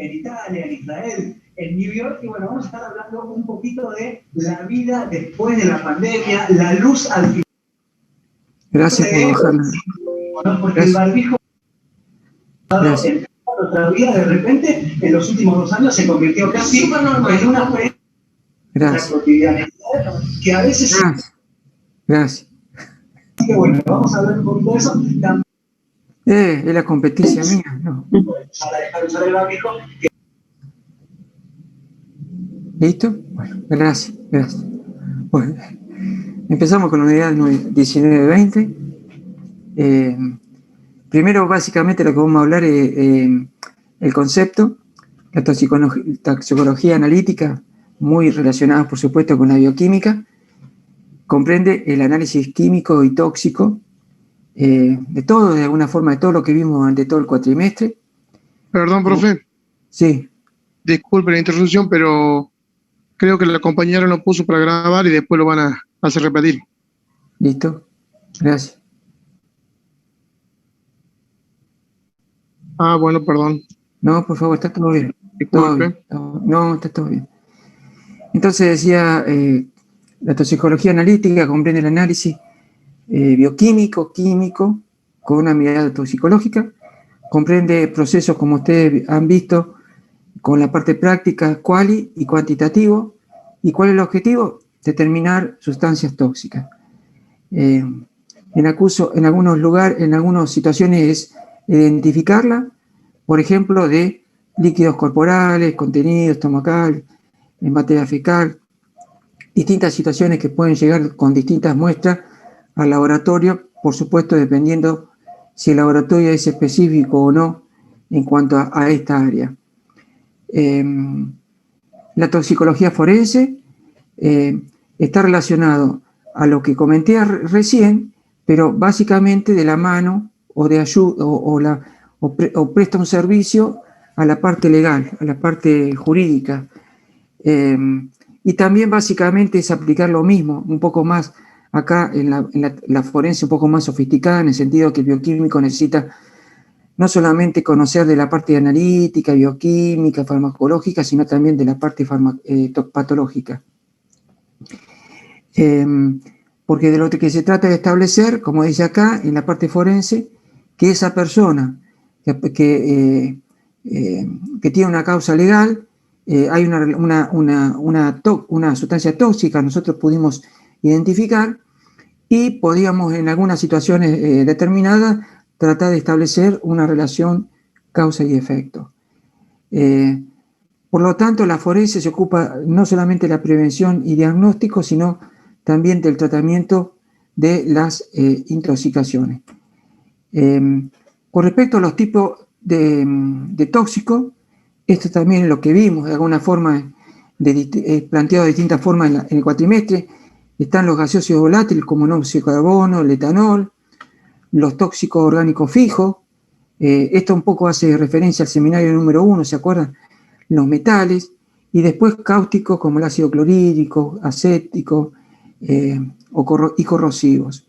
en Italia, en Israel, en New York, y bueno, vamos a estar hablando un poquito de la vida después de la pandemia, la luz al final. Gracias por bajarla. Bueno, porque el barbijo en nuestra vida de repente, en los últimos 2 años, se convirtió casi en una cotidianidad que a veces... Gracias. Así que bueno, vamos a hablar un poquito de eso. Es la competencia mía, ¿no? Para dejar usar el barbijo. ¿Listo? Bueno, gracias. Bueno, empezamos con la unidad 19-20. Primero, básicamente, lo que vamos a hablar es el concepto, la toxicología analítica, muy relacionada, por supuesto, con la bioquímica. Comprende el análisis químico y tóxico de todo, de alguna forma, de todo lo que vimos durante todo el cuatrimestre. Perdón, profe. Sí. Disculpe la interrupción, pero creo que la compañera lo puso para grabar y después lo van a hacer repetir. Listo. Gracias. Ah, bueno, perdón. No, por favor, está todo bien. Disculpe. No, está todo bien. Entonces decía, la toxicología analítica comprende el análisis bioquímico, químico, con una mirada toxicológica. Comprende procesos, como ustedes han visto, con la parte práctica, quali y cuantitativo. ¿Y cuál es el objetivo? Determinar sustancias tóxicas. En algunos lugares, en algunas situaciones es identificarla, por ejemplo, de líquidos corporales, contenido estomacal, en materia fecal, distintas situaciones que pueden llegar con distintas muestras al laboratorio, por supuesto, dependiendo si el laboratorio es específico o no en cuanto a esta área. La toxicología forense está relacionado a lo que comenté recién, pero básicamente de la mano o de ayuda o presta un servicio a la parte legal, a la parte jurídica. Y también básicamente es aplicar lo mismo, un poco más acá en la forense un poco más sofisticada, en el sentido que el bioquímico necesita no solamente conocer de la parte analítica, bioquímica, farmacológica, sino también de la parte patológica. Porque de lo que se trata de establecer, como dice acá, en la parte forense, que esa persona que tiene una causa legal, hay una sustancia tóxica, nosotros pudimos identificar y podíamos en algunas situaciones determinadas tratar de establecer una relación causa y efecto. Por lo tanto, la forense se ocupa no solamente de la prevención y diagnóstico, sino también del tratamiento de las intoxicaciones. Con respecto a los tipos de tóxicos, esto también es lo que vimos de alguna forma, planteado de distintas formas en el cuatrimestre. Están los gaseosos volátiles como monóxido de carbono, el etanol, los tóxicos orgánicos fijos. Esto un poco hace referencia al seminario número 1, ¿se acuerdan? Los metales, y después cáusticos como el ácido clorhídrico, acético y corrosivos.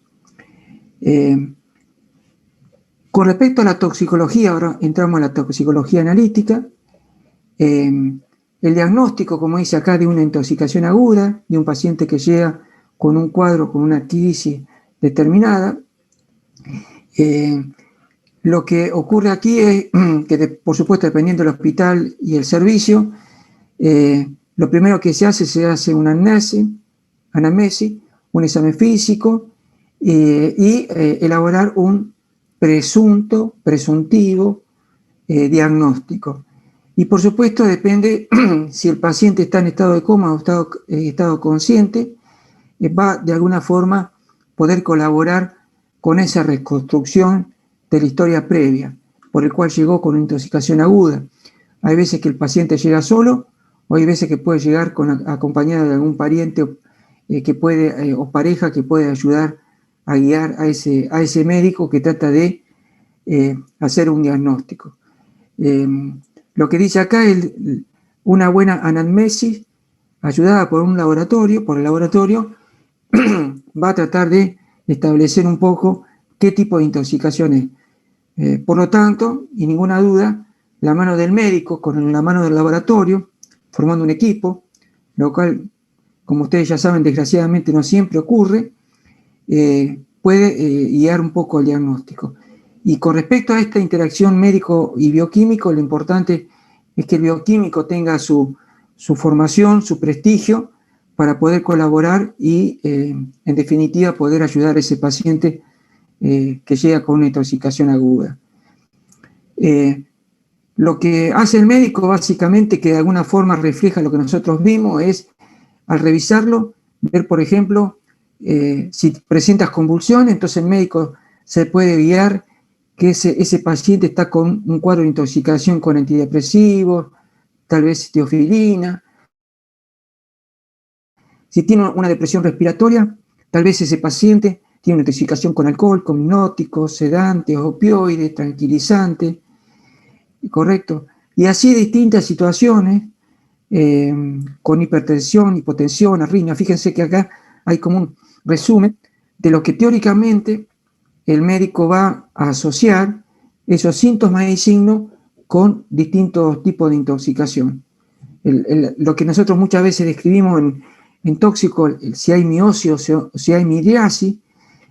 Con respecto a la toxicología, ahora entramos a la toxicología analítica. El diagnóstico, como dice acá, de una intoxicación aguda, de un paciente que llega con un cuadro, con una crisis determinada. Lo que ocurre aquí es que, por supuesto, dependiendo del hospital y el servicio, lo primero que se hace una anamnesis, un examen físico y elaborar un presuntivo diagnóstico. Y por supuesto depende si el paciente está en estado de coma o estado consciente, va de alguna forma poder colaborar con esa reconstrucción de la historia previa, por el cual llegó con una intoxicación aguda. Hay veces que el paciente llega solo, o hay veces que puede llegar acompañado de algún pariente o pareja que puede ayudar a guiar a ese médico que trata de hacer un diagnóstico. Lo que dice acá es una buena anamnesis ayudada por el laboratorio, va a tratar de establecer un poco qué tipo de intoxicación es. Por lo tanto, y ninguna duda, la mano del médico con la mano del laboratorio, formando un equipo, lo cual, como ustedes ya saben, desgraciadamente no siempre ocurre, puede guiar un poco el diagnóstico. Y con respecto a esta interacción médico y bioquímico, lo importante es que el bioquímico tenga su formación, su prestigio, para poder colaborar y, en definitiva, poder ayudar a ese paciente que llega con una intoxicación aguda. Lo que hace el médico, básicamente, que de alguna forma refleja lo que nosotros vimos, es, al revisarlo, ver, por ejemplo, si presentas convulsiones, entonces el médico se puede guiar que ese paciente está con un cuadro de intoxicación con antidepresivos, tal vez teofilina. Si tiene una depresión respiratoria, tal vez ese paciente tiene una intoxicación con alcohol, con hipnóticos, sedantes, opioides, tranquilizantes, ¿correcto? Y así distintas situaciones, con hipertensión, hipotensión, arritmia. Fíjense que acá hay como un resumen de lo que teóricamente el médico va a asociar esos síntomas y signos con distintos tipos de intoxicación. Lo que nosotros muchas veces describimos en tóxico, si hay miosio, si hay midriasis,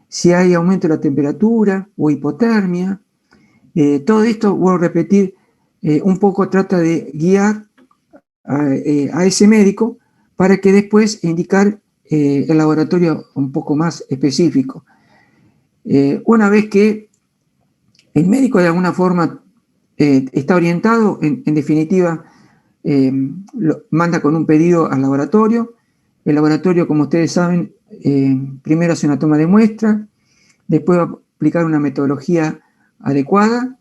si hay aumento de la temperatura o hipotermia. Todo esto, vuelvo a repetir, un poco trata de guiar a ese médico para que después indicar el laboratorio un poco más específico. Una vez que el médico de alguna forma está orientado, en definitiva, manda con un pedido al laboratorio. El laboratorio, como ustedes saben, primero hace una toma de muestra, después va a aplicar una metodología adecuada,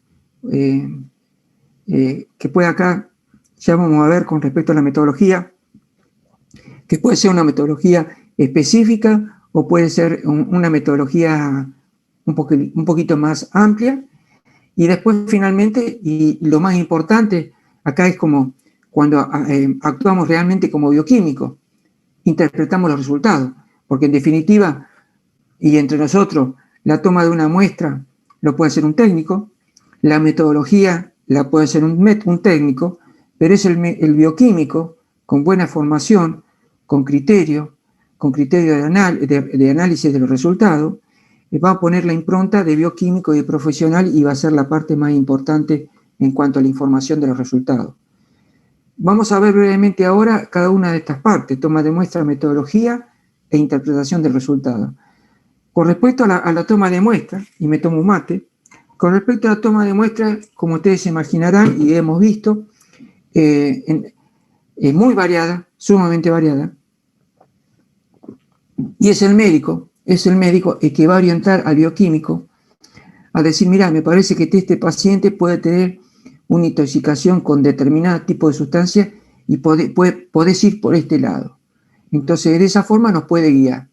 que puede acá, ya vamos a ver con respecto a la metodología, que puede ser una metodología específica o puede ser una metodología un poquito más amplia. Y después, finalmente, y lo más importante acá es como cuando actuamos realmente como bioquímicos, interpretamos los resultados, porque en definitiva, y entre nosotros, la toma de una muestra lo puede hacer un técnico, la metodología la puede hacer un técnico, pero es el bioquímico con buena formación, con criterio de análisis de los resultados, va a poner la impronta de bioquímico y de profesional y va a ser la parte más importante en cuanto a la información de los resultados. Vamos a ver brevemente ahora cada una de estas partes: toma de muestra, metodología e interpretación del resultado. Con respecto a la toma de muestra, y me tomo un mate, con respecto a la toma de muestra, como ustedes se imaginarán y hemos visto, es muy variada, sumamente variada, y es el médico el que va a orientar al bioquímico a decir: mira, me parece que este paciente puede tener una intoxicación con determinado tipo de sustancia y podés ir por este lado. Entonces, de esa forma nos puede guiar.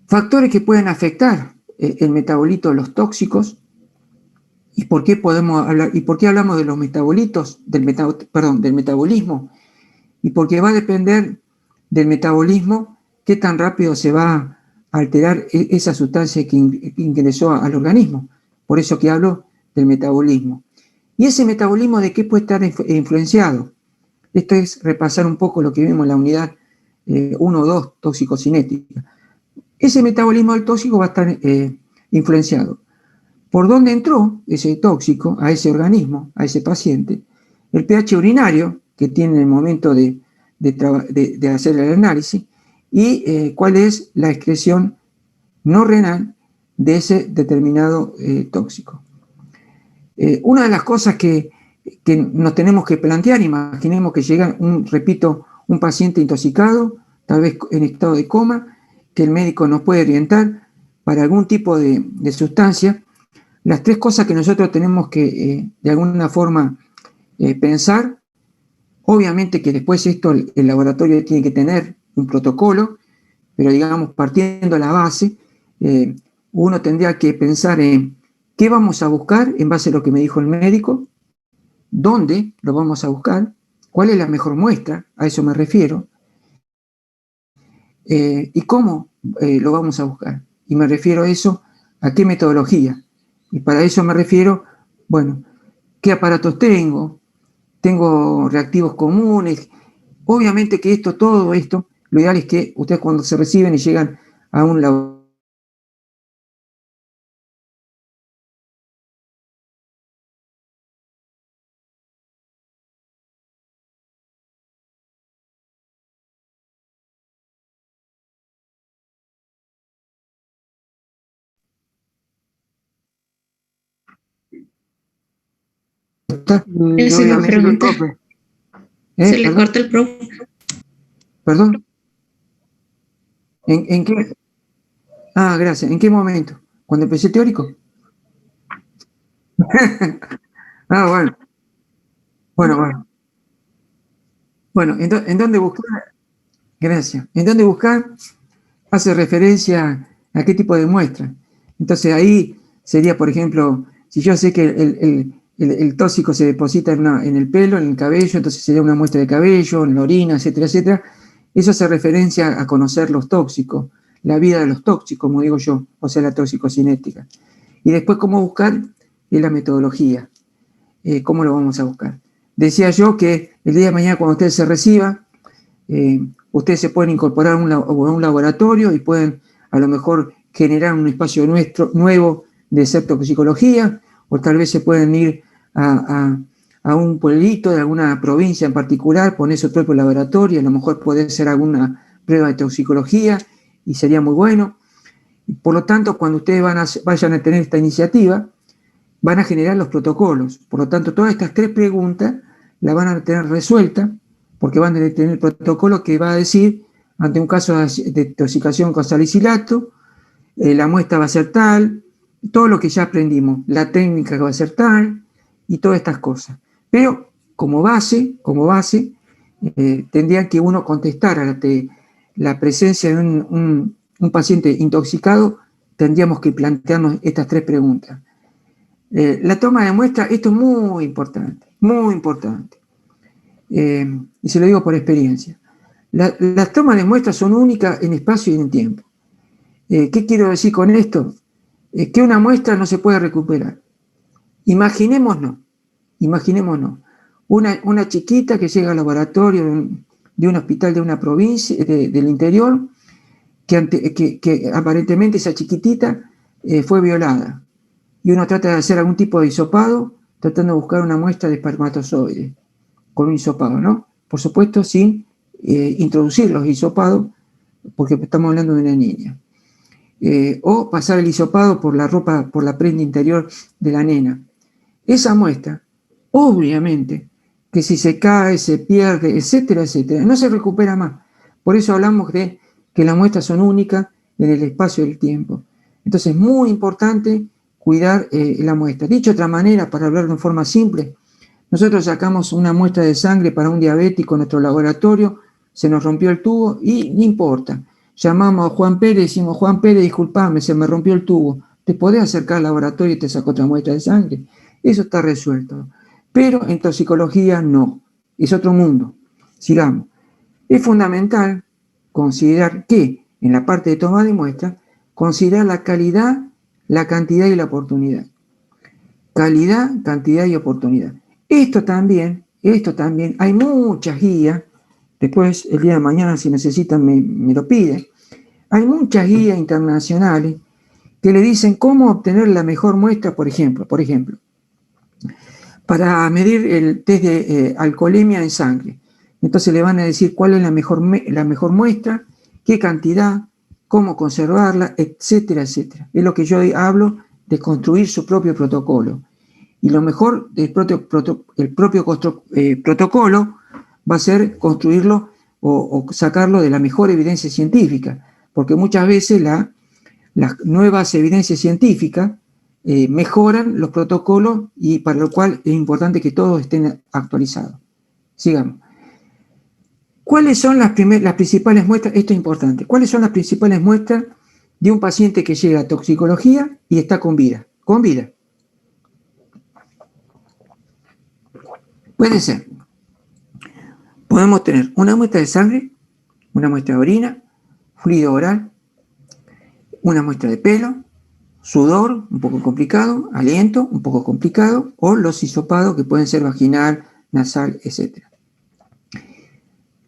Factores que pueden afectar el metabolito de los tóxicos. ¿Y por qué podemos hablar? ¿Y por qué hablamos de los metabolitos? Del metabolismo. Y porque va a depender del metabolismo qué tan rápido se va a alterar esa sustancia que ingresó al organismo. Por eso que hablo del metabolismo. ¿Y ese metabolismo de qué puede estar influenciado? Esto es repasar un poco lo que vimos en la unidad 1 o 2, toxicocinética. Ese metabolismo del tóxico va a estar influenciado por dónde entró ese tóxico a ese organismo, a ese paciente, el pH urinario que tiene en el momento de hacer el análisis, y cuál es la excreción no renal de ese determinado tóxico. Una de las cosas que nos tenemos que plantear, imaginemos que llega un paciente intoxicado, tal vez en estado de coma, que el médico nos puede orientar para algún tipo de sustancia. Las tres cosas que nosotros tenemos que, de alguna forma, pensar: obviamente que después esto el laboratorio tiene que tener un protocolo, pero digamos, partiendo de la base, uno tendría que pensar en qué vamos a buscar en base a lo que me dijo el médico, dónde lo vamos a buscar, cuál es la mejor muestra, a eso me refiero, y cómo lo vamos a buscar. Y me refiero a eso, a qué metodología. Y para eso me refiero, bueno, qué aparatos tengo reactivos comunes. Obviamente que todo esto, lo ideal es que ustedes cuando se reciben y llegan a un laboratorio, Se le pregunta. Se le corta el pro. ¿Perdón? ¿En qué? Ah, gracias. ¿En qué momento? ¿Cuando empecé el teórico? Ah, bueno. Bueno, ¿en dónde buscar? Gracias. ¿En dónde buscar? Hace referencia a qué tipo de muestra. Entonces ahí sería, por ejemplo, si yo sé que el tóxico se deposita en el pelo, en el cabello, entonces sería una muestra de cabello, en la orina, etcétera, etcétera. Eso hace referencia a conocer los tóxicos, la vida de los tóxicos, como digo yo, o sea, la toxicocinética. Y después, ¿cómo buscar? Es la metodología. ¿Cómo lo vamos a buscar? Decía yo que el día de mañana, cuando usted se reciba, ustedes se pueden incorporar a un laboratorio y pueden a lo mejor generar un espacio nuevo de hacer toxicología, o tal vez se pueden ir a un pueblito de alguna provincia en particular, poner su propio laboratorio, a lo mejor puede ser alguna prueba de toxicología y sería muy bueno. Por lo tanto, cuando ustedes vayan a tener esta iniciativa, van a generar los protocolos. Por lo tanto, todas estas 3 preguntas las van a tener resueltas, porque van a tener el protocolo que va a decir, ante un caso de intoxicación con salicilato, la muestra va a ser tal, todo lo que ya aprendimos, la técnica que va a ser tal, y todas estas cosas. Pero como base, tendría que uno contestar ante la presencia de un paciente intoxicado, tendríamos que plantearnos estas 3 preguntas. La toma de muestra, esto es muy importante, muy importante. Y se lo digo por experiencia. Las tomas de muestras son únicas en espacio y en tiempo. ¿Qué quiero decir con esto? Que una muestra no se puede recuperar. Imaginémonos, una chiquita que llega al laboratorio de un hospital de una provincia, del interior, que aparentemente esa chiquitita fue violada. Y uno trata de hacer algún tipo de hisopado, tratando de buscar una muestra de espermatozoides con un hisopado, ¿no? Por supuesto, sin introducir los hisopados, porque estamos hablando de una niña. O pasar el hisopado por la ropa, por la prenda interior de la nena. Esa muestra, obviamente, que si se cae, se pierde, etcétera, etcétera, no se recupera más. Por eso hablamos de que las muestras son únicas en el espacio y el tiempo. Entonces, es muy importante cuidar la muestra. Dicho de otra manera, para hablar de forma simple, nosotros sacamos una muestra de sangre para un diabético en nuestro laboratorio, se nos rompió el tubo y no importa. Llamamos a Juan Pérez y decimos, Juan Pérez, disculpame, se me rompió el tubo. ¿Te podés acercar al laboratorio y te saco otra muestra de sangre? Eso está resuelto. Pero en toxicología no. Es otro mundo. Sigamos. Es fundamental considerar que, en la parte de toma de muestra, considerar la calidad, la cantidad y la oportunidad. Calidad, cantidad y oportunidad. Esto también, hay muchas guías, después el día de mañana si necesitan me lo piden, hay muchas guías internacionales que le dicen cómo obtener la mejor muestra, por ejemplo, para medir el test de alcoholemia en sangre. Entonces le van a decir cuál es la mejor muestra, qué cantidad, cómo conservarla, etcétera, etcétera. Es lo que yo hablo de construir su propio protocolo. Y lo mejor del propio protocolo va a ser construirlo o sacarlo de la mejor evidencia científica, porque muchas veces las nuevas evidencias científicas mejoran los protocolos y para lo cual es importante que todos estén actualizados. Sigamos. ¿Cuáles son las principales muestras? Esto es importante. ¿Cuáles son las principales muestras de un paciente que llega a toxicología y está con vida? Con vida. Puede ser. Podemos tener una muestra de sangre, una muestra de orina, fluido oral, una muestra de pelo, sudor, un poco complicado, aliento, un poco complicado, o los hisopados que pueden ser vaginal, nasal, etc.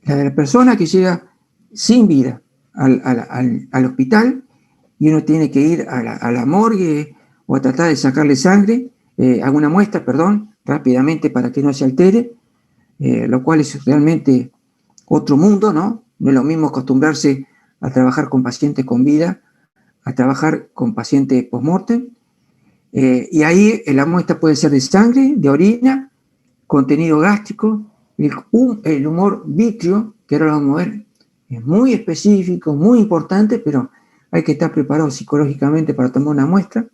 La de la persona que llega sin vida al hospital y uno tiene que ir a la morgue o a tratar de sacarle sangre, alguna muestra, perdón, rápidamente para que no se altere, lo cual es realmente otro mundo, ¿no? No es lo mismo acostumbrarse a trabajar con pacientes con vida, a trabajar con pacientes post-mortem, y ahí la muestra puede ser de sangre, de orina, contenido gástrico, el humor vítreo, que ahora lo vamos a ver, es muy específico, muy importante, pero hay que estar preparado psicológicamente para tomar una muestra.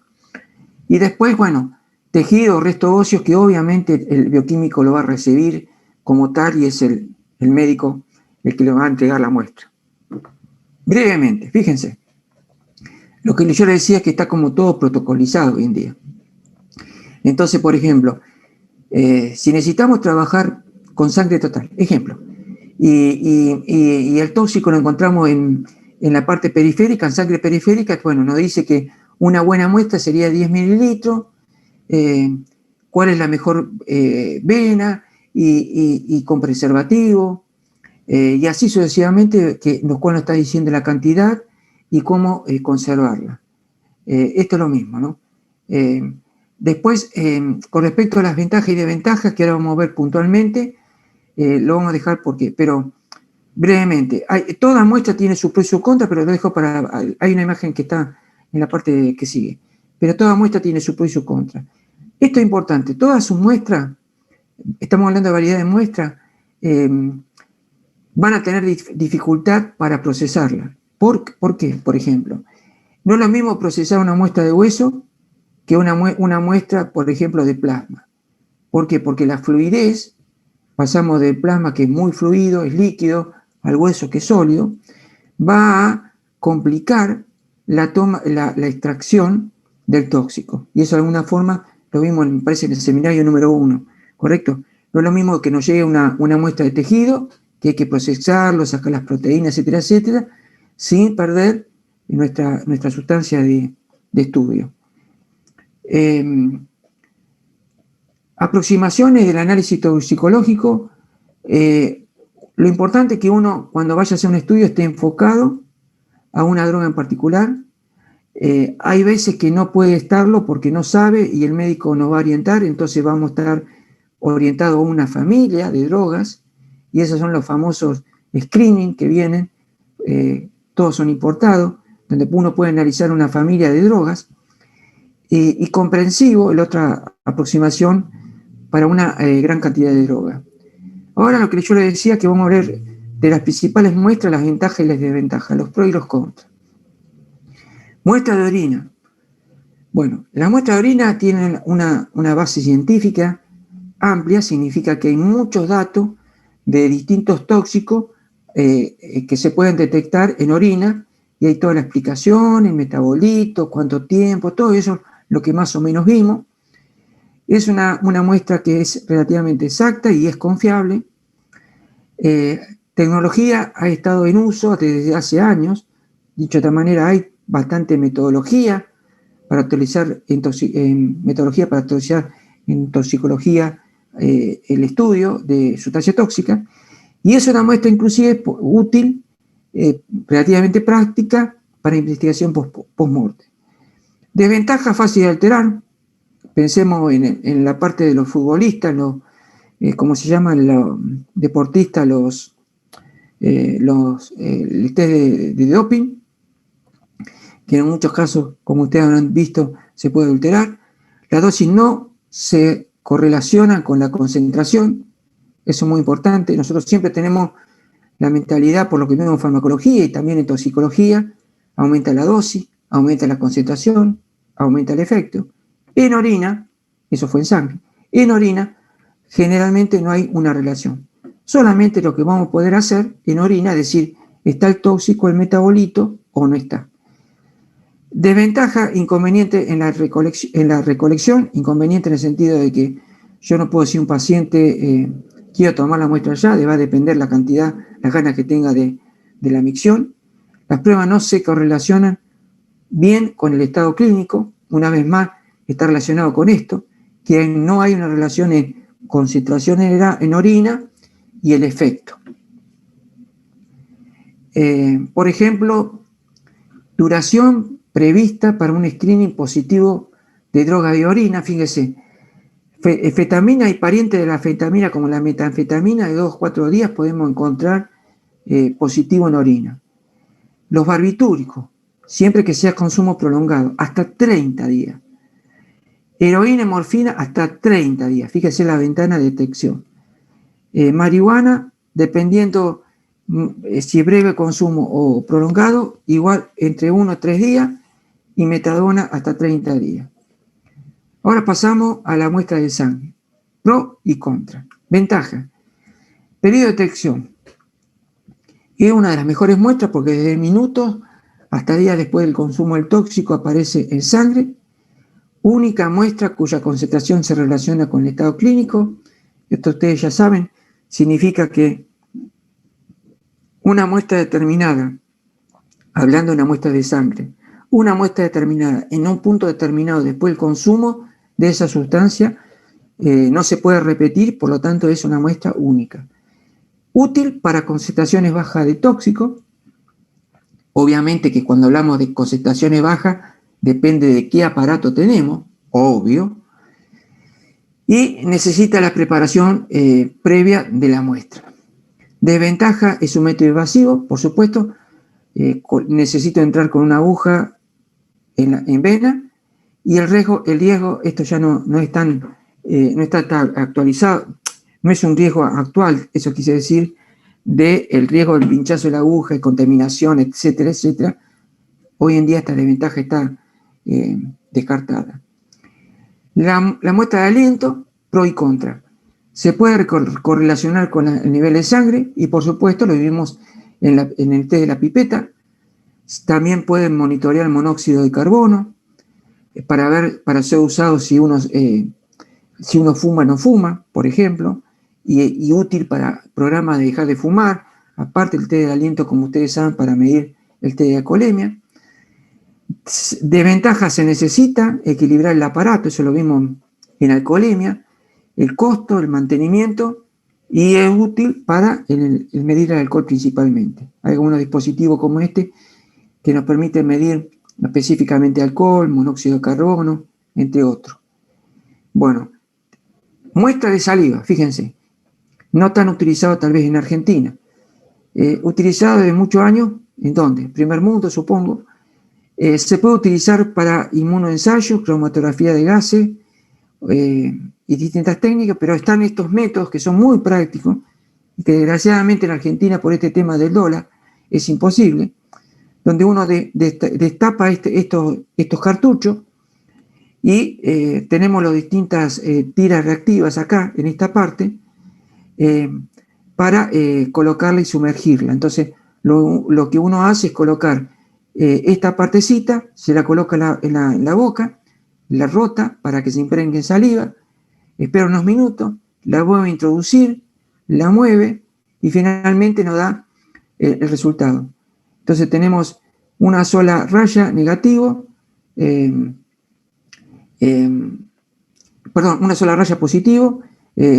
Y después, bueno, tejido, resto óseo, que obviamente el bioquímico lo va a recibir como tal y es el médico el que le va a entregar la muestra. Brevemente, fíjense, lo que yo les decía es que está como todo protocolizado hoy en día. Entonces, por ejemplo, si necesitamos trabajar con sangre total, ejemplo, y el tóxico lo encontramos en la parte periférica, en sangre periférica, bueno, nos dice que una buena muestra sería 10 mililitros, cuál es la mejor vena y con preservativo, y así sucesivamente, lo cual nos está diciendo la cantidad y cómo conservarla. Esto es lo mismo, ¿no? Después, con respecto a las ventajas y desventajas, que ahora vamos a ver puntualmente, lo vamos a dejar pero brevemente, toda muestra tiene su pro y su contra, pero lo dejo hay una imagen que está en la parte que sigue, pero toda muestra tiene su pro y su contra. Esto es importante, todas sus muestras, estamos hablando de variedad de muestras, van a tener dificultad para procesarla. ¿Por qué? Por ejemplo, no es lo mismo procesar una muestra de hueso que una muestra, por ejemplo, de plasma. ¿Por qué? Porque la fluidez, pasamos del plasma que es muy fluido, es líquido, al hueso que es sólido, va a complicar la extracción del tóxico. Y eso de alguna forma lo vimos, me parece, en el seminario número 1, ¿correcto? No es lo mismo que nos llegue una muestra de tejido, que hay que procesarlo, sacar las proteínas, etcétera, etcétera, sin perder nuestra sustancia de estudio. Aproximaciones del análisis toxicológico. Lo importante es que uno, cuando vaya a hacer un estudio, esté enfocado a una droga en particular. Hay veces que no puede estarlo porque no sabe y el médico nos va a orientar, entonces vamos a estar orientados a una familia de drogas, y esos son los famosos screening que vienen, todos son importados, donde uno puede analizar una familia de drogas, y comprensivo, la otra aproximación para una gran cantidad de drogas. Ahora lo que yo les decía, que vamos a ver de las principales muestras, las ventajas y las desventajas, los pros y los contras. Muestra de orina. Bueno, las muestras de orina tienen una base científica amplia, significa que hay muchos datos de distintos tóxicos que se pueden detectar en orina, y hay toda la explicación, el metabolito, cuánto tiempo, todo eso, lo que más o menos vimos. Es una muestra que es relativamente exacta y es confiable. Tecnología ha estado en uso desde hace años. Dicho de otra manera, hay bastante metodología para actualizar en toxicología el estudio de sustancia tóxica, y es una muestra inclusive útil, relativamente práctica para investigación post-mortem. Desventaja fácil de alterar. Pensemos en la parte de los futbolistas, ¿cómo se llaman? Los deportistas, el test de doping, que en muchos casos, como ustedes habrán visto, se puede alterar. La dosis no se correlaciona con la concentración, eso es muy importante. Nosotros siempre tenemos la mentalidad, por lo que vemos en farmacología y también en toxicología, aumenta la dosis, aumenta la concentración, aumenta el efecto. En orina, eso fue en sangre, en orina generalmente no hay una relación. Solamente lo que vamos a poder hacer en orina es decir, ¿está el tóxico, el metabolito o no está? Desventaja, inconveniente en la recolección, inconveniente en el sentido de que yo no puedo decir a un paciente, quiero tomar la muestra ya, va a depender la cantidad, las ganas que tenga de la micción. Las pruebas no se correlacionan bien con el estado clínico, una vez más, está relacionado con esto, que no hay una relación en concentración en orina y el efecto. Por ejemplo, duración prevista para un screening positivo de droga de orina, fíjese, fetamina y pariente de la fetamina como la metanfetamina, de 2 a 4 días podemos encontrar positivo en orina. Los barbitúricos, siempre que sea consumo prolongado, hasta 30 días. Heroína y morfina hasta 30 días, fíjese la ventana de detección. Marihuana, dependiendo si es breve consumo o prolongado, igual entre 1 a 3 días, y metadona hasta 30 días. Ahora pasamos a la muestra de sangre, pro y contra. Ventaja, periodo de detección. Es una de las mejores muestras porque desde minutos hasta días después del consumo del tóxico aparece en sangre. Única muestra cuya concentración se relaciona con el estado clínico. Esto ustedes ya saben, significa que una muestra determinada, hablando de una muestra de sangre, una muestra determinada en un punto determinado después del consumo de esa sustancia no se puede repetir, por lo tanto es una muestra única. Útil para concentraciones bajas de tóxico. Obviamente que cuando hablamos de concentraciones bajas depende de qué aparato tenemos, obvio, y necesita la preparación previa de la muestra. Desventaja es un método invasivo, por supuesto, necesito entrar con una aguja en vena, y el riesgo, esto ya no está tan actualizado, no es un riesgo actual, eso quise decir, del riesgo del pinchazo de la aguja y contaminación, etcétera, etcétera. Hoy en día esta desventaja está descartada. La muestra de aliento, pro y contra. Se puede correlacionar con el nivel de sangre y, por supuesto, lo vimos en el test de la pipeta. También pueden monitorear el monóxido de carbono para ser usado si uno fuma o no fuma, por ejemplo, y útil para programas de dejar de fumar. Aparte el test de aliento, como ustedes saben, para medir el test de alcoholemia. Desventaja, se necesita equilibrar el aparato, eso lo vimos en alcoholemia, el costo, el mantenimiento, y es útil para el medir el alcohol principalmente. Hay algunos dispositivos como este que nos permiten medir específicamente alcohol, monóxido de carbono, entre otros. Bueno, muestra de saliva, fíjense, no tan utilizado tal vez en Argentina, utilizado desde muchos años, ¿en dónde? Primer mundo, supongo. Se puede utilizar para inmunoensayos, cromatografía de gases y distintas técnicas, pero están estos métodos que son muy prácticos y que desgraciadamente en Argentina por este tema del dólar es imposible, donde uno destapa estos cartuchos y tenemos las distintas tiras reactivas acá en esta parte para colocarla y sumergirla. Entonces lo que uno hace es colocar esta partecita, se la coloca en la boca, la rota para que se impregne en saliva, espera unos minutos, la vuelve a introducir, la mueve y finalmente nos da el resultado. Entonces tenemos una sola raya negativo, una sola raya positivo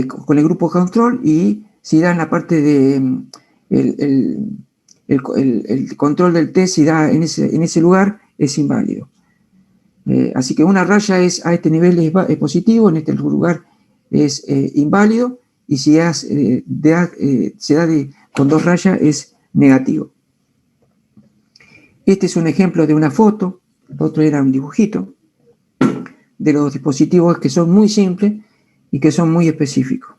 con el grupo control, y si da en la parte de el control del test, si da en ese lugar, es inválido. Así que una raya a este nivel es positivo, en este lugar es inválido, y si se da con 2 rayas es negativo. Este es un ejemplo de una foto, el otro era un dibujito, de los dispositivos que son muy simples y que son muy específicos.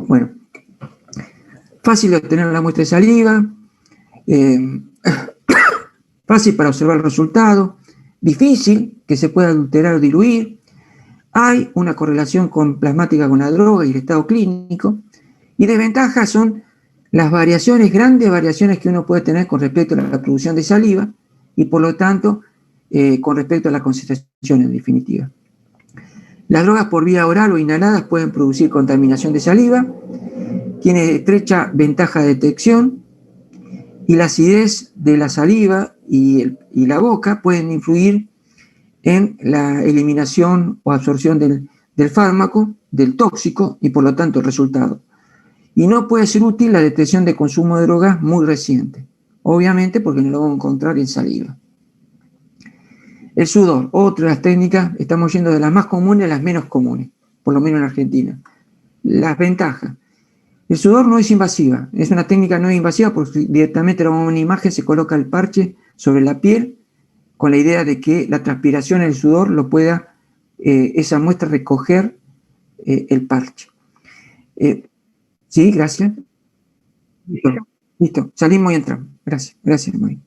Bueno, fácil de obtener la muestra de saliva, fácil para observar el resultado, difícil que se pueda adulterar o diluir. Hay una correlación plasmática con la droga y el estado clínico, y desventajas son las grandes variaciones que uno puede tener con respecto a la producción de saliva y por lo tanto con respecto a la concentración en definitiva. Las drogas por vía oral o inhaladas pueden producir contaminación de saliva, tiene estrecha ventaja de detección y la acidez de la saliva y la boca pueden influir en la eliminación o absorción del fármaco, del tóxico, y por lo tanto el resultado. Y no puede ser útil la detección de consumo de drogas muy reciente, obviamente porque no lo vamos a encontrar en saliva. El sudor, otra de las técnicas, estamos yendo de las más comunes a las menos comunes, por lo menos en Argentina. Las ventajas. El sudor no es invasiva, es una técnica no invasiva porque directamente en una imagen se coloca el parche sobre la piel con la idea de que la transpiración en el sudor lo pueda, esa muestra, recoger el parche. Sí, gracias. Listo, salimos y entramos. Gracias, María.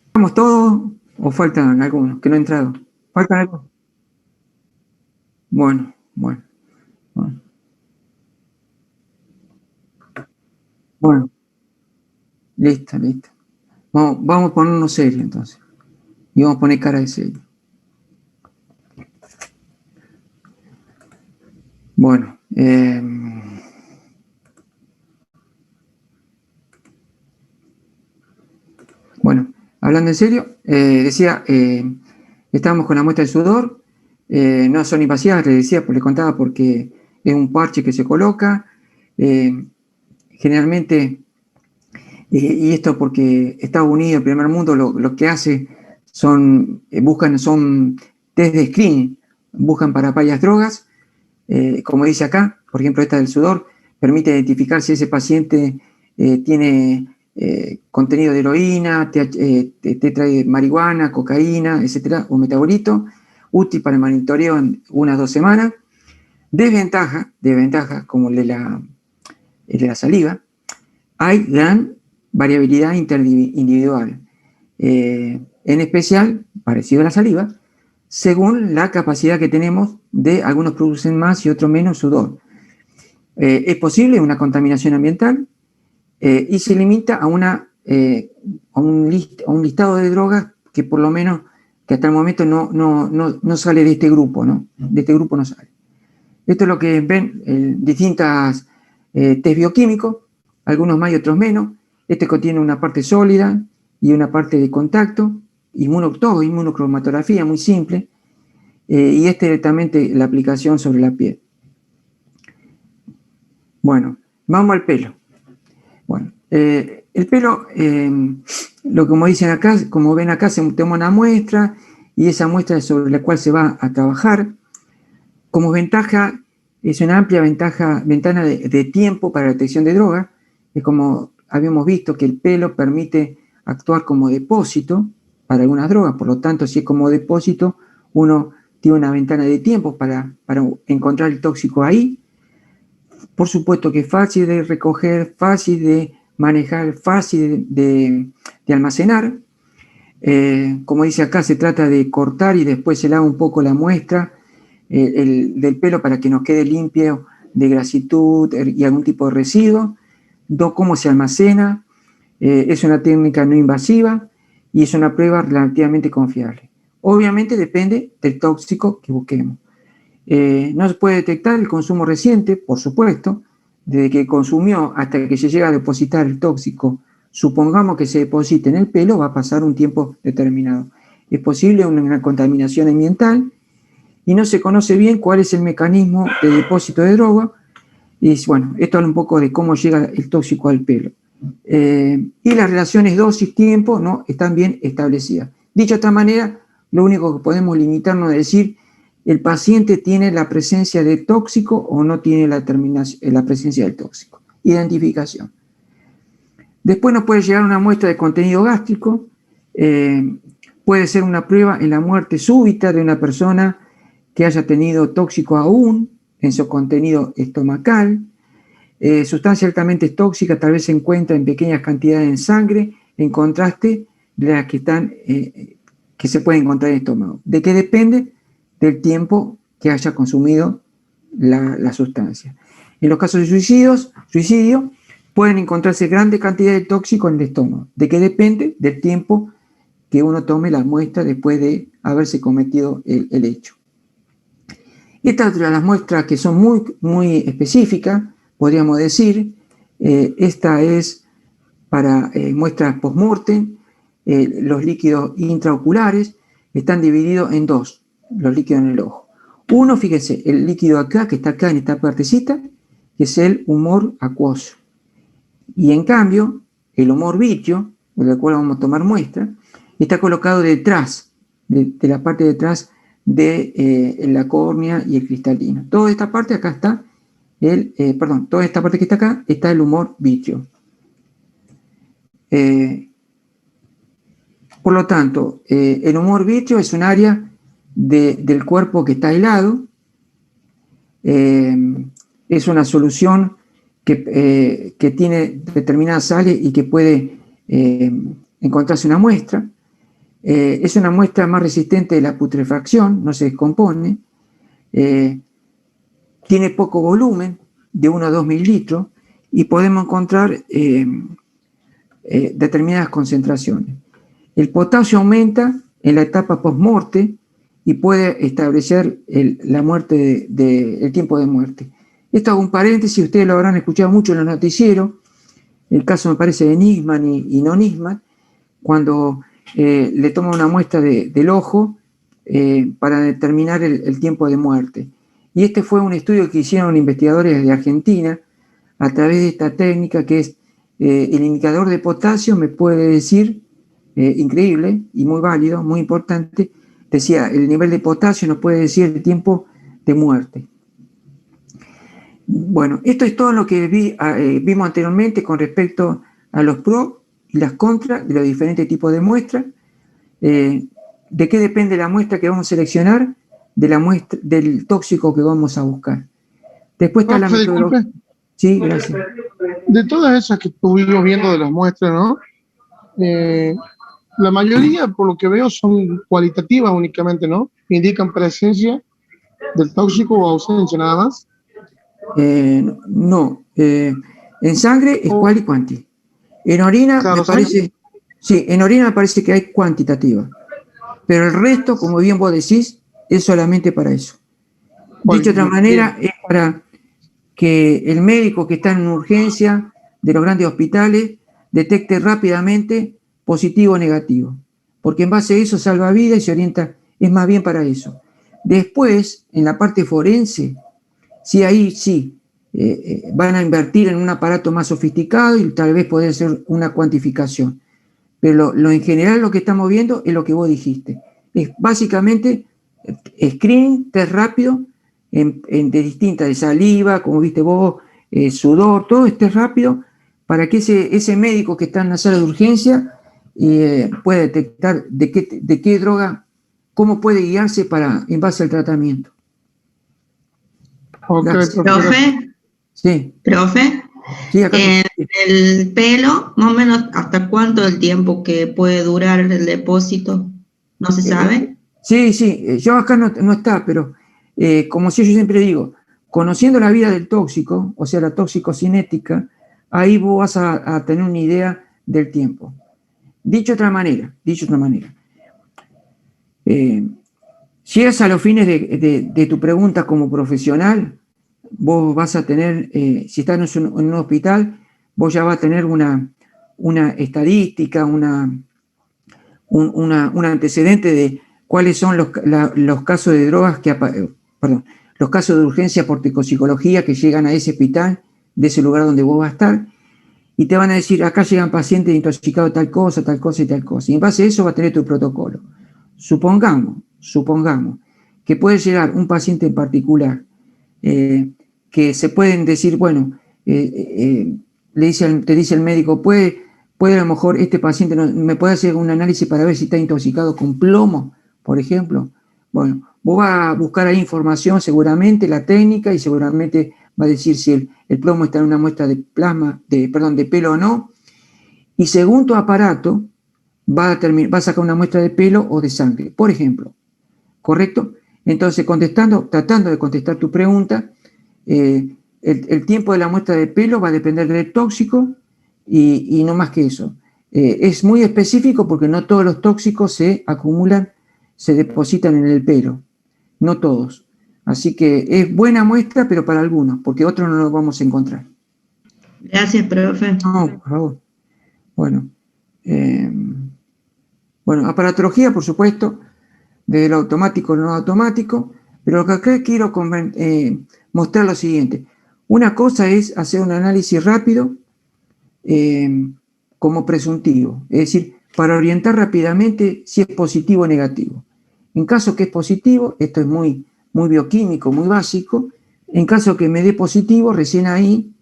¿Estamos todos o faltan algunos que no han entrado? ¿Faltan algunos? Bueno. Listo. Vamos a ponernos serios entonces. Y vamos a poner cara de serio. Bueno. Bueno, hablando en serio, decía, estábamos con la muestra de sudor, no son invasivas, les decía, pues les contaba porque es un parche que se coloca, generalmente, y esto porque Estados Unidos, el primer mundo, lo que hace son test de screening, buscan para varias drogas, como dice acá, por ejemplo, esta del sudor, permite identificar si ese paciente tiene contenido de heroína, tetra de marihuana, cocaína, etcétera, o metabolito, útil para el monitoreo en 1 o 2 semanas. Desventaja, como el de la saliva, hay gran variabilidad interindividual, en especial, parecido a la saliva, según la capacidad que tenemos de algunos producen más y otros menos sudor. Es posible una contaminación ambiental y se limita a un listado de drogas que por lo menos que hasta el momento no sale de este grupo, ¿no? De este grupo no sale. Esto es lo que ven distintas test bioquímicos, algunos más y otros menos. Este contiene una parte sólida y una parte de contacto, inmunocromatografía muy simple, y directamente la aplicación sobre la piel. Bueno, vamos al pelo. Bueno, el pelo, como dicen acá, como ven acá, se toma una muestra y esa muestra es sobre la cual se va a trabajar. Como ventaja, es una amplia ventana de tiempo para la detección de drogas. Es como habíamos visto que el pelo permite actuar como depósito para algunas drogas, por lo tanto, si es como depósito, uno tiene una ventana de tiempo para encontrar el tóxico ahí. Por supuesto que es fácil de recoger, fácil de manejar, fácil de almacenar. Como dice acá, se trata de cortar y después se lava un poco la muestra del pelo para que nos quede limpio de grasitud y algún tipo de residuo. Cómo se almacena, es una técnica no invasiva y es una prueba relativamente confiable. Obviamente depende del tóxico que busquemos. No se puede detectar el consumo reciente, por supuesto, desde que consumió hasta que se llega a depositar el tóxico. Supongamos que se deposite en el pelo, va a pasar un tiempo determinado. Es posible una contaminación ambiental y no se conoce bien cuál es el mecanismo de depósito de droga. Y bueno, esto habla un poco de cómo llega el tóxico al pelo. Y las relaciones dosis-tiempo no están bien establecidas. Dicho de otra manera, lo único que podemos limitarnos a decir, el paciente tiene la presencia de tóxico o no tiene la presencia del tóxico. Identificación. Después nos puede llegar una muestra de contenido gástrico, puede ser una prueba en la muerte súbita de una persona que haya tenido tóxico aún en su contenido estomacal. Sustancia altamente tóxica tal vez se encuentra en pequeñas cantidades en sangre, en contraste de las que se pueden encontrar en el estómago. ¿De qué depende? Del tiempo que haya consumido la sustancia. En los casos de suicidio, pueden encontrarse grandes cantidades de tóxico en el estómago. ¿De qué depende? Del tiempo que uno tome la muestra después de haberse cometido el hecho. Esta es otra de las muestras que son muy específicas, podríamos decir. Esta es para muestras post-mortem. Los líquidos intraoculares están divididos en dos, los líquidos en el ojo. Uno, fíjense, el líquido acá, que está acá en esta partecita, que es el humor acuoso. Y en cambio, el humor vítreo, del cual vamos a tomar muestra, está colocado detrás, de la parte de detrás de la córnea y el cristalino. Toda esta parte acá está, toda esta parte que está acá, está el humor vítreo. Por lo tanto, el humor vítreo es un área del cuerpo que está aislado, es una solución que tiene determinadas sales y que puede encontrarse una muestra. Es una muestra más resistente de la putrefacción, no se descompone, tiene poco volumen, de 1 a 2 mililitros, y podemos encontrar determinadas concentraciones. El potasio aumenta en la etapa post-morte y puede establecer la muerte el tiempo de muerte. Esto hago un paréntesis, ustedes lo habrán escuchado mucho en los noticieros, el caso me parece de Nisman y no Nisman, cuando le toman una muestra del ojo para determinar el tiempo de muerte. Y este fue un estudio que hicieron investigadores de Argentina a través de esta técnica que es el indicador de potasio, me puede decir, increíble y muy válido, muy importante, decía, el nivel de potasio nos puede decir el tiempo de muerte. Bueno, esto es todo lo que vimos anteriormente con respecto a los pros y las contras de los diferentes tipos de muestras. ¿De qué depende la muestra que vamos a seleccionar? De la muestra, del tóxico que vamos a buscar. Después está la metodología. Sí, gracias. De todas esas que estuvimos viendo de las muestras, ¿no? La mayoría, por lo que veo, son cualitativas únicamente, ¿no? Indican presencia del tóxico o ausencia nada más. No. En sangre es cual y cuanti. En orina claro, me parece... Sí, en orina me parece que hay cuantitativa. Pero el resto, como bien vos decís, es solamente para eso. Dicho de otra manera, es para que el médico que está en una urgencia de los grandes hospitales detecte rápidamente positivo o negativo. Porque en base a eso salva vidas y se orienta, es más bien para eso. Después, en la parte forense, sí, ahí sí, van a invertir en un aparato más sofisticado y tal vez poder hacer una cuantificación. Pero lo en general lo que estamos viendo es lo que vos dijiste. Es básicamente screening, test rápido, de distintas, de saliva, como viste vos, sudor, todo es test rápido, para que ese médico que está en la sala de urgencia pueda detectar de qué droga, cómo puede guiarse en base al tratamiento. Okay, profe. Sí. Profe. Sí, acá el pelo, más o menos, ¿hasta cuánto el tiempo que puede durar el depósito? ¿No se sabe? Sí, yo acá no está, pero como si yo siempre digo, conociendo la vida del tóxico, o sea, la toxicocinética, ahí vos vas a tener una idea del tiempo. Dicho de otra manera, llegas a los fines de tu pregunta como profesional, vos vas a tener, si estás en un hospital, vos ya vas a tener una estadística, un antecedente de cuáles son los casos de drogas los casos de urgencia por toxicología que llegan a ese hospital, de ese lugar donde vos vas a estar, y te van a decir, acá llegan pacientes intoxicados de tal cosa y tal cosa. Y en base a eso va a tener tu protocolo. Supongamos que puede llegar un paciente en particular, que se pueden decir, bueno, te dice el médico, puede a lo mejor este paciente me puede hacer un análisis para ver si está intoxicado con plomo, por ejemplo. Bueno, vos vas a buscar ahí información, seguramente la técnica, y seguramente va a decir si el plomo está en una muestra de pelo o no, y según tu aparato va a sacar una muestra de pelo o de sangre, por ejemplo. ¿Correcto? Entonces, tratando de contestar tu pregunta, el tiempo de la muestra de pelo va a depender del tóxico y no más que eso. Es muy específico porque no todos los tóxicos se acumulan, se depositan en el pelo. No todos. Así que es buena muestra, pero para algunos, porque otros no lo vamos a encontrar. Gracias, profe. No, por favor. Bueno, aparatología, por supuesto, desde lo automático a lo no automático, pero lo que acá quiero mostrar lo siguiente. Una cosa es hacer un análisis rápido como presuntivo, es decir, para orientar rápidamente si es positivo o negativo. En caso que es positivo, esto es muy bioquímico, muy básico. En caso que me dé positivo, recién ahí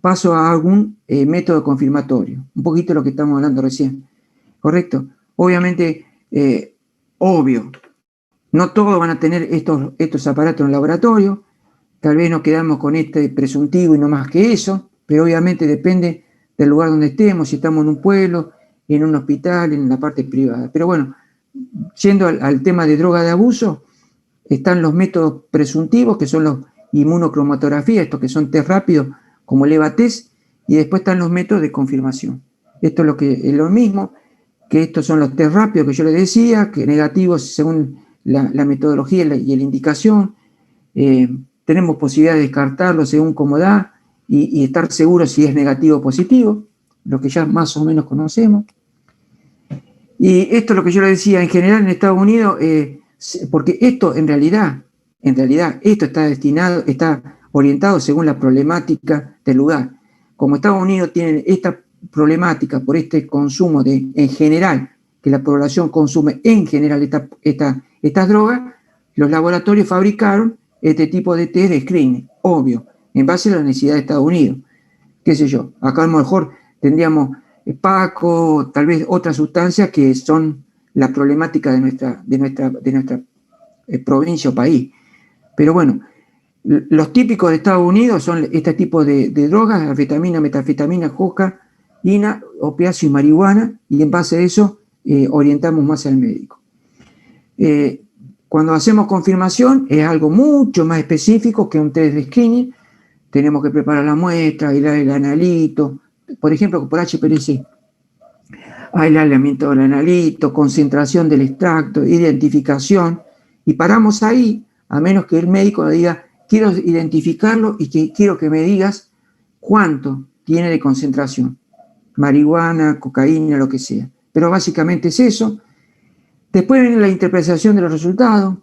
paso a algún método confirmatorio. Un poquito lo que estamos hablando recién. ¿Correcto? Obviamente, obvio, no todos van a tener estos aparatos en el laboratorio. Tal vez nos quedamos con este presuntivo y no más que eso, pero obviamente depende del lugar donde estemos, si estamos en un pueblo, en un hospital, en la parte privada. Pero bueno, yendo al tema de droga de abuso, están los métodos presuntivos, que son los inmunocromatografía, estos que son test rápidos, como el EVA-test, y después están los métodos de confirmación. Esto es lo mismo, que estos son los test rápidos que yo les decía, que negativos según la metodología y la indicación. Tenemos posibilidad de descartarlo según cómo da y estar seguros si es negativo o positivo, lo que ya más o menos conocemos. Y esto es lo que yo le decía, en general en Estados Unidos, porque esto en realidad, esto está orientado según la problemática del lugar. Como Estados Unidos tienen esta problemática por este consumo en general, que la población consume en general estas drogas, los laboratorios fabricaron este tipo de test de screening, obvio, en base a la necesidad de Estados Unidos. Qué sé yo, acá a lo mejor tendríamos Paco, tal vez otras sustancias que son la problemática de nuestra provincia o país. Pero bueno, los típicos de Estados Unidos son este tipo de drogas, anfetamina, metanfetamina, cocaína, opiáceo y marihuana, y en base a eso orientamos más al médico. Cuando hacemos confirmación es algo mucho más específico que un test de screening. Tenemos que preparar la muestra, aislar el analito, por ejemplo, por HPLC. Aislamiento del analito, concentración del extracto, identificación, y paramos ahí, a menos que el médico diga, quiero identificarlo y quiero que me digas cuánto tiene de concentración, marihuana, cocaína, lo que sea. Pero básicamente es eso. Después viene la interpretación de los resultados.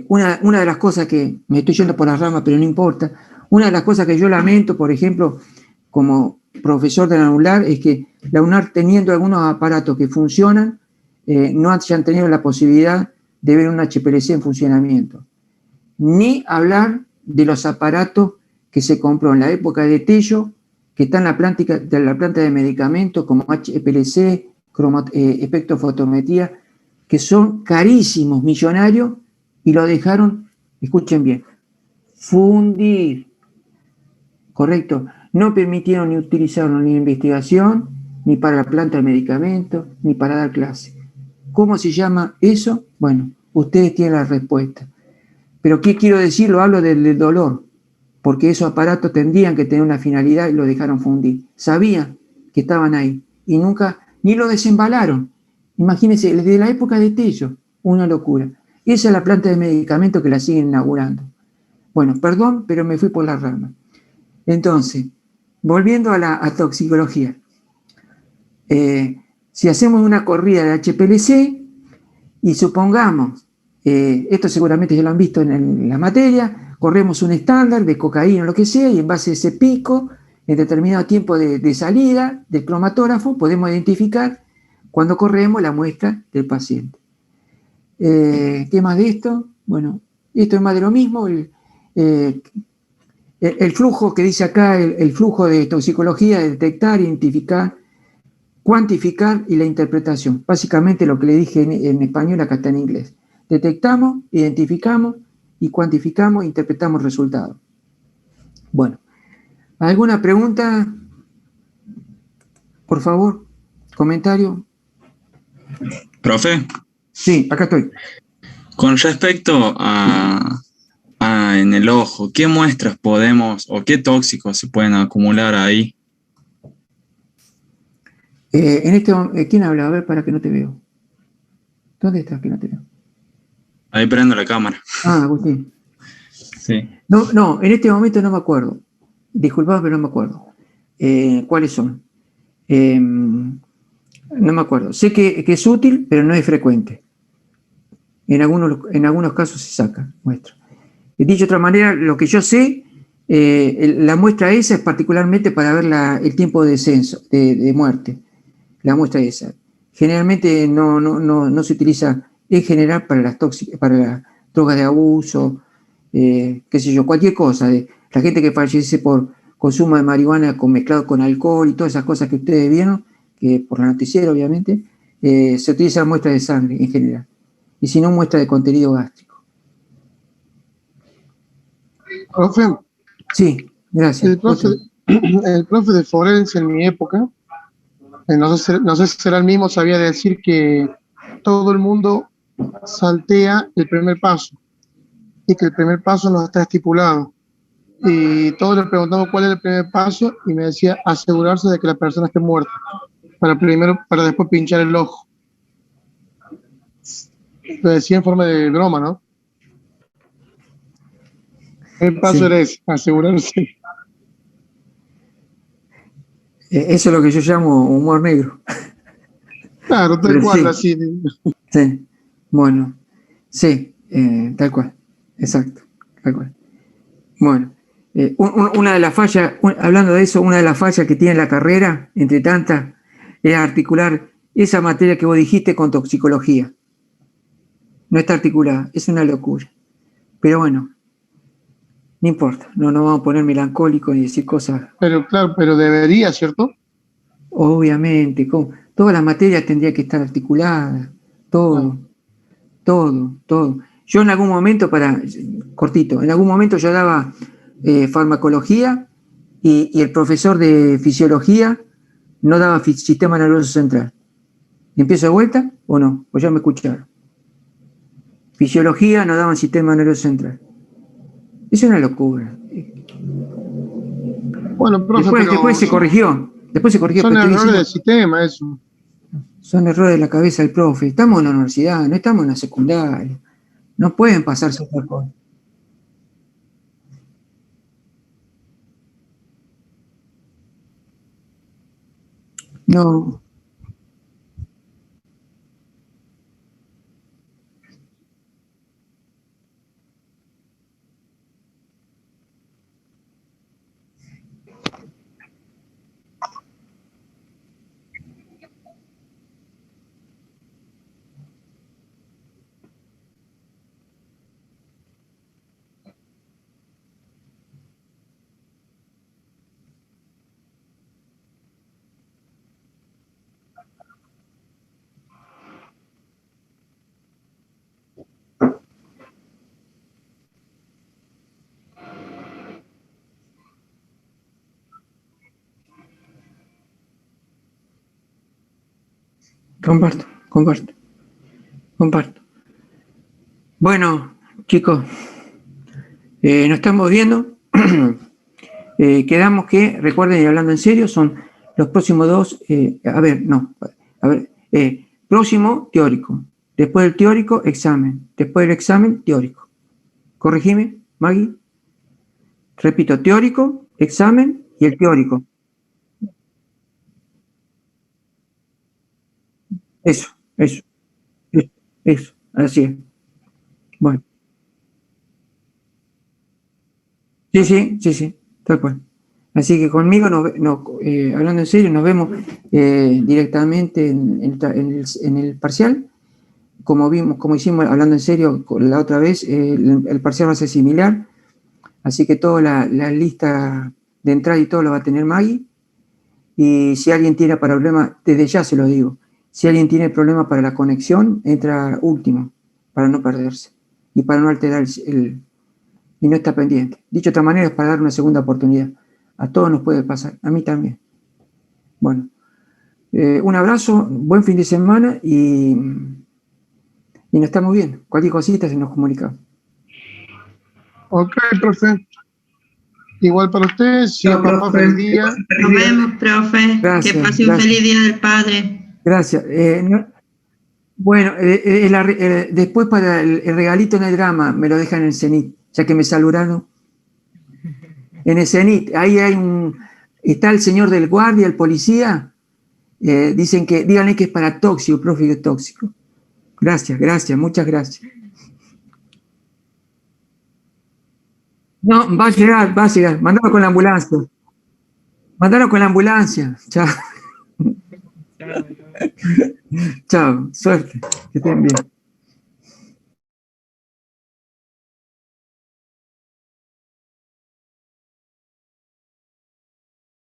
Una de las cosas que, me estoy yendo por las ramas, pero no importa, una de las cosas que yo lamento, por ejemplo, como profesor de la UNLAR, es que la UNLAR, teniendo algunos aparatos que funcionan, no hayan tenido la posibilidad de ver un HPLC en funcionamiento. Ni hablar de los aparatos que se compró en la época de Tello, que está en la planta de medicamentos, como HPLC, espectrofotometría, que son carísimos, millonarios, y lo dejaron, escuchen bien, fundir. Correcto. No permitieron ni utilizarlo ni en investigación, ni para la planta de medicamentos, ni para dar clase. ¿Cómo se llama eso? Bueno, ustedes tienen la respuesta. Pero ¿qué quiero decir? Lo hablo del dolor, porque esos aparatos tendrían que tener una finalidad y lo dejaron fundir. Sabían que estaban ahí y nunca, ni lo desembalaron. Imagínense, desde la época de Tello, una locura. Esa es la planta de medicamentos que la siguen inaugurando. Bueno, perdón, pero me fui por la rama. Entonces, volviendo a toxicología. Si hacemos una corrida de HPLC y supongamos, esto seguramente ya lo han visto en la materia, corremos un estándar de cocaína o lo que sea y en base a ese pico, en determinado tiempo de salida del cromatógrafo, podemos identificar cuando corremos la muestra del paciente. ¿Qué más de esto? Bueno, esto es más de lo mismo. El flujo que dice acá, el flujo de toxicología, de detectar, identificar, cuantificar y la interpretación. Básicamente lo que le dije en español, acá está en inglés. Detectamos, identificamos y cuantificamos e interpretamos resultados. Bueno, ¿alguna pregunta? Por favor, comentario. Profe. Sí, acá estoy. Con respecto a en el ojo, ¿qué muestras podemos o qué tóxicos se pueden acumular ahí? ¿Quién habla? A ver, para que no te veo. ¿Dónde estás? Que no te veo. Ahí prendo la cámara. Ah, Agustín. Sí. No, en este momento no me acuerdo. Disculpad, pero no me acuerdo. ¿Cuáles son? No me acuerdo. Sé que es útil, pero no es frecuente. En algunos casos se saca muestra. Dicho de otra manera, lo que yo sé, la muestra esa es particularmente para ver el tiempo de descenso, de muerte. La muestra esa. Generalmente no se utiliza en general para las drogas de abuso, qué sé yo, cualquier cosa. La gente que fallece por consumo de marihuana mezclado con alcohol y todas esas cosas que ustedes vieron, que por la noticiera obviamente, se utiliza muestra de sangre en general. Y si no, muestra de contenido gástrico. Profe, Sí, gracias. El profe de forense en mi época, no sé si será el mismo, sabía decir que todo el mundo saltea el primer paso y que el primer paso no está estipulado. Y todos le preguntamos cuál es el primer paso y me decía asegurarse de que la persona esté muerta para después pinchar el ojo. Lo decía en forma de broma, ¿no? El paso era ese, asegurarse. Eso es lo que yo llamo humor negro. Claro, tal cual, así. Sí, bueno, sí, tal cual, exacto, tal cual. Bueno, una de las fallas, hablando de eso, una de las fallas que tiene la carrera, entre tantas, es articular esa materia que vos dijiste con toxicología. No está articulada, es una locura. Pero bueno, no importa, no nos vamos a poner melancólicos ni decir cosas. Pero claro, pero debería, ¿cierto? Obviamente, todas las materias tendrían que estar articuladas, todo. Yo en algún momento, en algún momento yo daba farmacología y el profesor de fisiología no daba sistema nervioso central. ¿Empiezo de vuelta o no? O ya me escucharon. Fisiología no daban sistema nervioso central. Es una locura. Bueno, profe, después se corrigió. Son errores del sistema, eso. Son errores de la cabeza del profe. Estamos en la universidad, no estamos en la secundaria. No pueden pasarse otra cosa. No. Comparto. Bueno, chicos, nos estamos viendo. Quedamos que, recuerden, y hablando en serio, son los próximos dos. Próximo teórico. Después del teórico, examen. Después del examen, teórico. Corregime, Maggie. Repito, teórico, examen y el teórico. Eso, así es. Bueno. Sí, tal cual. Así que conmigo, hablando en serio, nos vemos directamente en el parcial. Como hicimos hablando en serio la otra vez, el parcial va a ser similar. Así que toda la lista de entrada y todo lo va a tener Maggie. Y si alguien tiene problema, desde ya se lo digo, si alguien tiene problema para la conexión, entra último, para no perderse y para no alterar y no está pendiente. Dicho de otra manera, es para dar una segunda oportunidad. A todos nos puede pasar, a mí también. Bueno, un abrazo, buen fin de semana y nos estamos viendo. Cualquier cosita se nos comunica. Ok, profe. Igual para ustedes, sigan más feliz día. Nos vemos, profe. Gracias, que pase un feliz día del padre. Gracias. Bueno, después para el regalito en el drama me lo dejan en el Cenit, ya que me saludaron. En el Cenit, ahí está el señor del guardia, el policía. Dicen que, díganle que es para tóxico, profe, que es tóxico. Gracias, muchas gracias. No, va a llegar. Mándalo con la ambulancia. Mándalo con la ambulancia. Chao. Chao, suerte. Que estén bien.